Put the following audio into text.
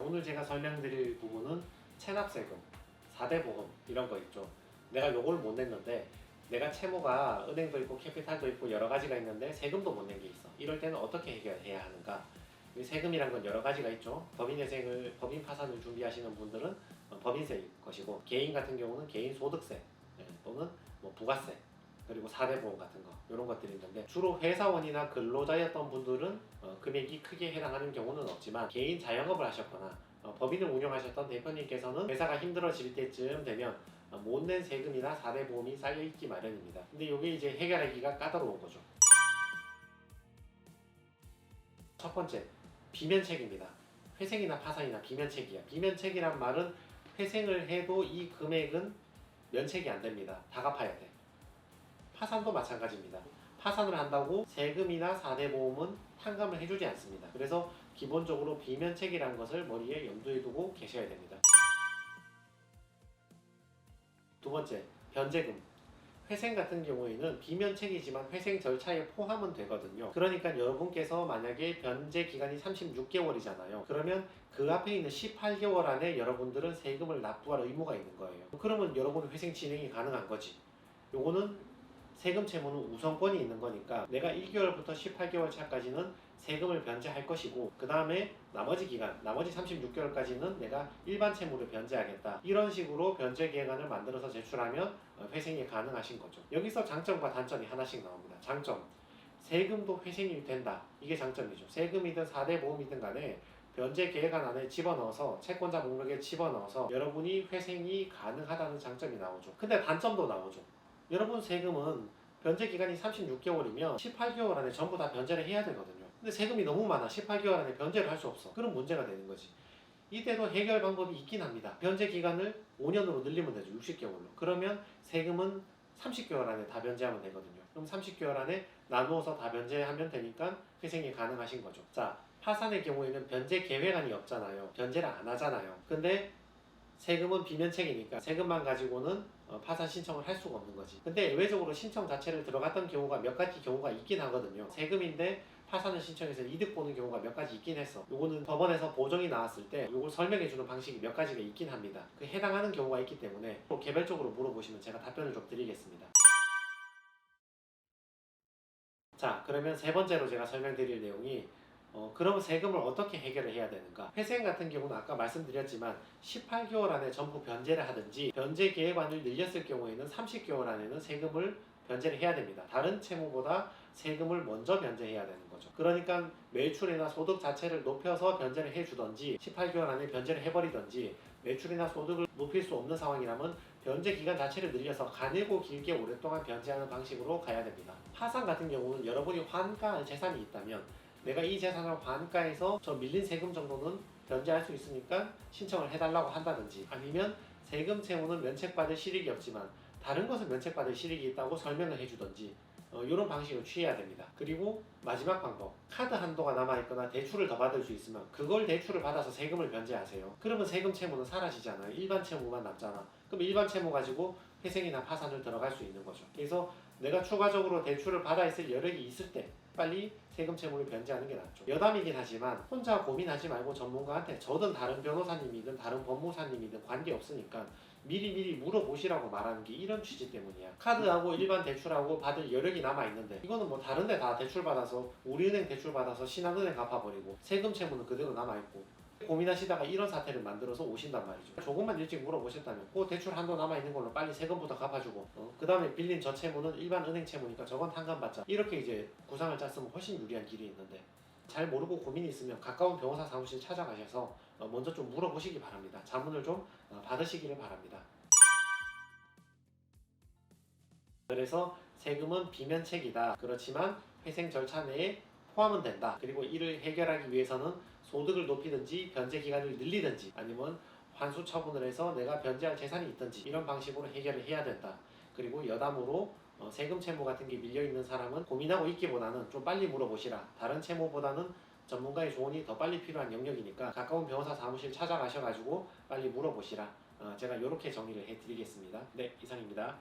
오늘 제가 설명드릴 부분은 체납세금, 4대 보험 이런 거 있죠. 내가 요걸 못 냈는데 내가 채무가 은행도 있고 캐피탈도 있고 여러 가지가 있는데 세금도 못 낸 게 있어. 이럴 때는 어떻게 해결해야 하는가? 이 세금이란 건 여러 가지가 있죠. 법인 파산을 준비하시는 분들은 법인세일 것이고, 개인 같은 경우는 개인 소득세 또는 뭐 부가세, 그리고 4대 보험 같은 거 이런 것들이 있는데, 주로 회사원이나 근로자였던 분들은 금액이 크게 해당하는 경우는 없지만, 개인 자영업을 하셨거나 법인을 운영하셨던 대표님께서는 회사가 힘들어질 때쯤 되면 못 낸 세금이나 4대 보험이 쌓여있기 마련입니다. 근데 이게 이제 해결하기가 까다로운 거죠. 첫 번째, 비면책입니다. 회생이나 파산이나 비면책이야. 비면책이란 말은 회생을 해도 이 금액은 면책이 안 됩니다. 다 갚아야 돼. 파산도 마찬가지입니다. 파산을 한다고 세금이나 4대 보험은 탕감을 해주지 않습니다. 그래서 기본적으로 비면책이라는 것을 머리에 염두에 두고 계셔야 됩니다. 두 번째, 변제금. 회생 같은 경우에는 비면책이지만 회생 절차에 포함은 되거든요. 그러니까 여러분께서 만약에 변제 기간이 36개월이잖아요. 그러면 그 앞에 있는 18개월 안에 여러분들은 세금을 납부할 의무가 있는 거예요. 그러면 여러분은 회생 진행이 가능한 거지. 요거는 세금 채무는 우선권이 있는 거니까 내가 1개월부터 18개월 차까지는 세금을 변제할 것이고, 그 다음에 나머지 기간, 나머지 36개월까지는 내가 일반 채무를 변제하겠다. 이런 식으로 변제 계획안을 만들어서 제출하면 회생이 가능하신 거죠. 여기서 장점과 단점이 하나씩 나옵니다. 장점, 세금도 회생이 된다. 이게 장점이죠. 세금이든 4대 보험이든 간에 변제 계획안 안에 집어넣어서, 채권자 목록에 집어넣어서 여러분이 회생이 가능하다는 장점이 나오죠. 근데 단점도 나오죠. 여러분 세금은 변제 기간이 36개월이면 18개월 안에 전부 다 변제를 해야 되거든요. 근데 세금이 너무 많아. 18개월 안에 변제를 할 수 없어. 그럼 문제가 되는 거지. 이때도 해결 방법이 있긴 합니다. 변제 기간을 5년으로 늘리면 되죠. 60개월로. 그러면 세금은 30개월 안에 다 변제하면 되거든요. 그럼 30개월 안에 나누어서 다 변제하면 되니까 회생이 가능하신 거죠. 자, 파산의 경우에는 변제 계획안이 없잖아요. 변제를 안 하잖아요. 근데 세금은 비면책이니까 세금만 가지고는 파산 신청을 할 수가 없는 거지. 근데 예외적으로 신청 자체를 들어갔던 경우가 몇 가지 경우가 있긴 하거든요. 세금인데 파산을 신청해서 이득 보는 경우가 몇 가지 있긴 했어. 요거는 법원에서 보정이 나왔을 때 요걸 설명해주는 방식이 몇 가지가 있긴 합니다. 그 해당하는 경우가 있기 때문에 또 개별적으로 물어보시면 제가 답변을 좀 드리겠습니다. 자, 그러면 세 번째로 제가 설명드릴 내용이 그러면 세금을 어떻게 해결을 해야 되는가? 회생 같은 경우는 아까 말씀드렸지만 18개월 안에 전부 변제를 하든지, 변제 계획안을 늘렸을 경우에는 30개월 안에는 세금을 변제를 해야 됩니다. 다른 채무보다 세금을 먼저 변제해야 되는 거죠. 그러니까 매출이나 소득 자체를 높여서 변제를 해주던지, 18개월 안에 변제를 해버리던지, 매출이나 소득을 높일 수 없는 상황이라면 변제 기간 자체를 늘려서 가늘고 길게 오랫동안 변제하는 방식으로 가야 됩니다. 파산 같은 경우는 여러분이 환가할 재산이 있다면 내가 이 재산을 환가해서 저 밀린 세금 정도는 변제할 수 있으니까 신청을 해달라고 한다든지, 아니면 세금 채무는 면책받을 실익이 없지만 다른 것은 면책받을 실익이 있다고 설명을 해주던지, 이런 방식을 취해야 됩니다. 그리고 마지막 방법, 카드 한도가 남아있거나 대출을 더 받을 수 있으면 그걸 대출을 받아서 세금을 변제하세요. 그러면 세금 채무는 사라지잖아요. 일반 채무만 남잖아. 그럼 일반 채무 가지고 회생이나 파산을 들어갈 수 있는 거죠. 그래서 내가 추가적으로 대출을 받아 있을 여력이 있을 때 빨리 세금 채무를 변제하는 게 낫죠. 여담이긴 하지만 혼자 고민하지 말고 전문가한테, 저든 다른 변호사님이든 다른 법무사님이든 관계없으니까 미리 물어보시라고 말하는 게 이런 취지 때문이야. 카드하고 일반 대출하고 받을 여력이 남아있는데, 이거는 뭐 다른데 다 대출받아서, 우리은행 대출받아서 신한은행 갚아버리고 세금 채무는 그대로 남아있고, 고민하시다가 이런 사태를 만들어서 오신단 말이죠. 조금만 일찍 물어보셨다면 그 대출 한도 남아있는 걸로 빨리 세금부터 갚아주고, 그 다음에 빌린 저 채무는 일반 은행 채무니까 저건 탕감받자, 이렇게 이제 구상을 짰으면 훨씬 유리한 길이 있는데, 잘 모르고 고민이 있으면 가까운 변호사 사무실 찾아가셔서 먼저 좀 물어보시기 바랍니다. 자문을 좀 받으시기를 바랍니다. 그래서 세금은 비면책이다. 그렇지만 회생 절차 내에 포함은 된다. 그리고 이를 해결하기 위해서는 소득을 높이든지 변제 기간을 늘리든지, 아니면 환수 처분을 해서 내가 변제할 재산이 있든지, 이런 방식으로 해결을 해야 된다. 그리고 여담으로 세금 채무 같은 게 밀려있는 사람은 고민하고 있기보다는 좀 빨리 물어보시라. 다른 채무보다는 전문가의 조언이 더 빨리 필요한 영역이니까 가까운 변호사 사무실 찾아가셔가지고 빨리 물어보시라. 제가 이렇게 정리를 해드리겠습니다. 네, 이상입니다.